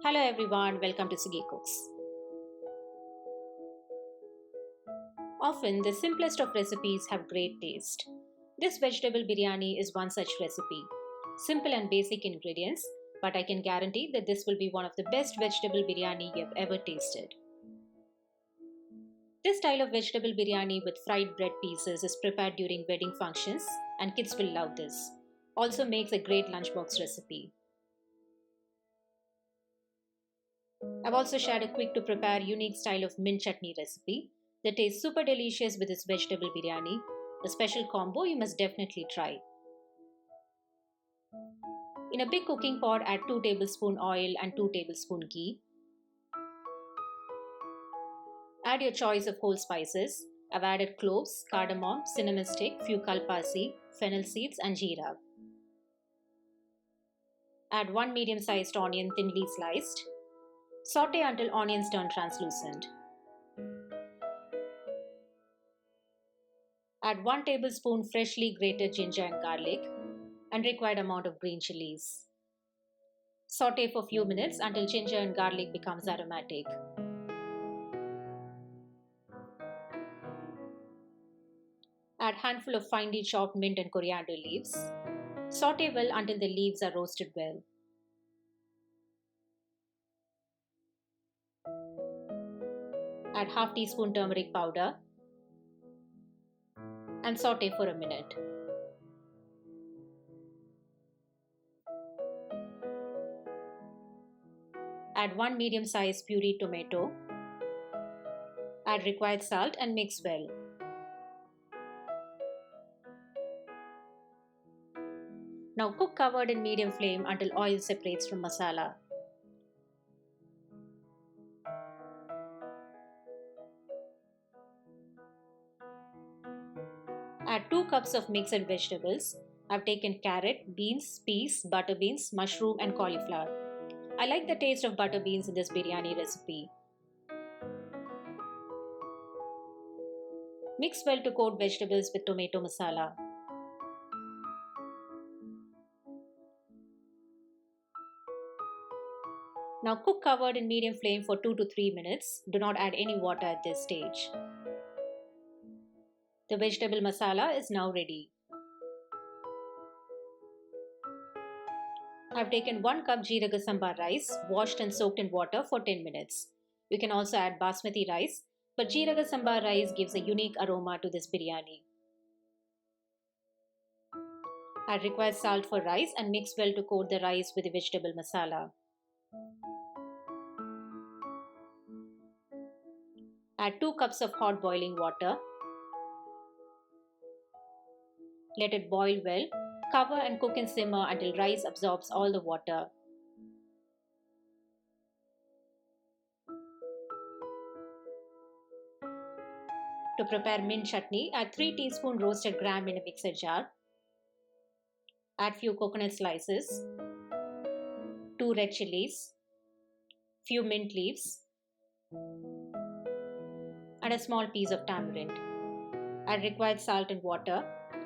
Hello everyone, welcome to Siggy Cooks. Often, the simplest of recipes have great taste. This vegetable biryani is one such recipe. Simple and basic ingredients, but I can guarantee that this will be one of the best vegetable biryani you have ever tasted. This style of vegetable biryani with fried bread pieces is prepared during wedding functions, and kids will love this. Also makes a great lunchbox recipe. I've also shared a quick to prepare unique style of mint chutney recipe that tastes super delicious with this vegetable biryani. A special combo you must definitely try. In a big cooking pot, add 2 tablespoon oil and 2 tablespoon ghee. Add your choice of whole spices. I've added cloves, cardamom, cinnamon stick, few kalpasi, fennel seeds and jeera. Add 1 medium-sized onion thinly sliced. Saute until onions turn translucent. Add 1 tablespoon freshly grated ginger and garlic and required amount of green chilies. Saute for few minutes until ginger and garlic becomes aromatic. Add handful of finely chopped mint and coriander leaves. Saute well until the leaves are roasted well. Add half teaspoon turmeric powder and saute for a minute. Add 1 medium-sized pureed tomato. Add required salt and mix well. Now cook covered in medium flame until oil separates from masala. Add 2 cups of mixed vegetables. I've taken carrot, beans, peas, butter beans, mushroom and cauliflower. I like the taste of butter beans in this biryani recipe. Mix well to coat vegetables with tomato masala. Now cook covered in medium flame for 2 to 3 minutes. Do not add any water at this stage. The vegetable masala is now ready. I've taken 1 cup Seeraga Samba rice, washed and soaked in water for 10 minutes. You can also add basmati rice, but Seeraga Samba rice gives a unique aroma to this biryani. Add required salt for rice and mix well to coat the rice with the vegetable masala. Add 2 cups of hot boiling water. Let it boil well. Cover and cook and simmer until rice absorbs all the water. To prepare mint chutney, add 3 teaspoon roasted gram in a mixer jar. Add few coconut slices, 2 red chilies, few mint leaves, and a small piece of tamarind. Add required salt and water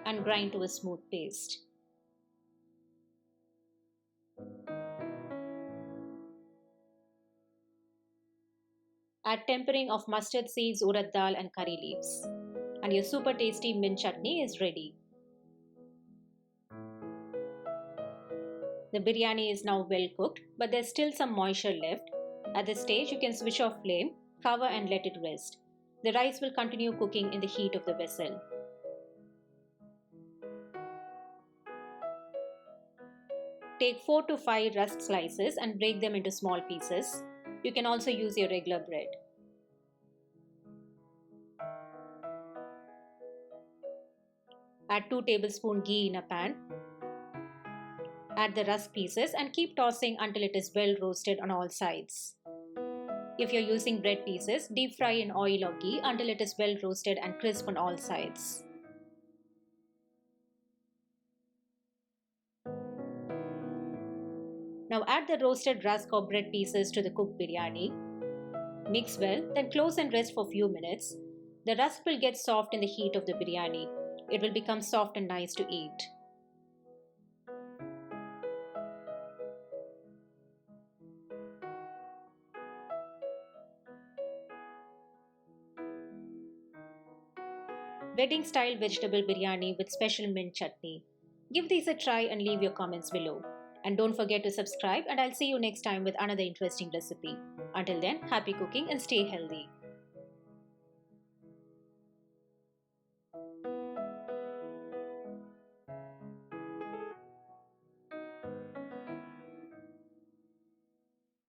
and grind to a smooth paste. Add tempering of mustard seeds, urad dal and curry leaves. And your super tasty mint chutney is ready. The biryani is now well cooked, but there's still some moisture left. At this stage, you can switch off flame, cover and let it rest. The rice will continue cooking in the heat of the vessel. Take 4 to 5 rusk slices and break them into small pieces. You can also use your regular bread. Add 2 tablespoon ghee in a pan. Add the rusk pieces and keep tossing until it is well roasted on all sides. If you're using bread pieces, deep fry in oil or ghee until it is well roasted and crisp on all sides. Now add the roasted rusk or bread pieces to the cooked biryani. Mix well, then close and rest for few minutes. The rusk will get soft in the heat of the biryani. It will become soft and nice to eat. wedding style vegetable biryani with special mint chutney. Give these a try and leave your comments below. And don't forget to subscribe, and I'll see you next time with another interesting recipe. Until then, happy cooking and stay healthy.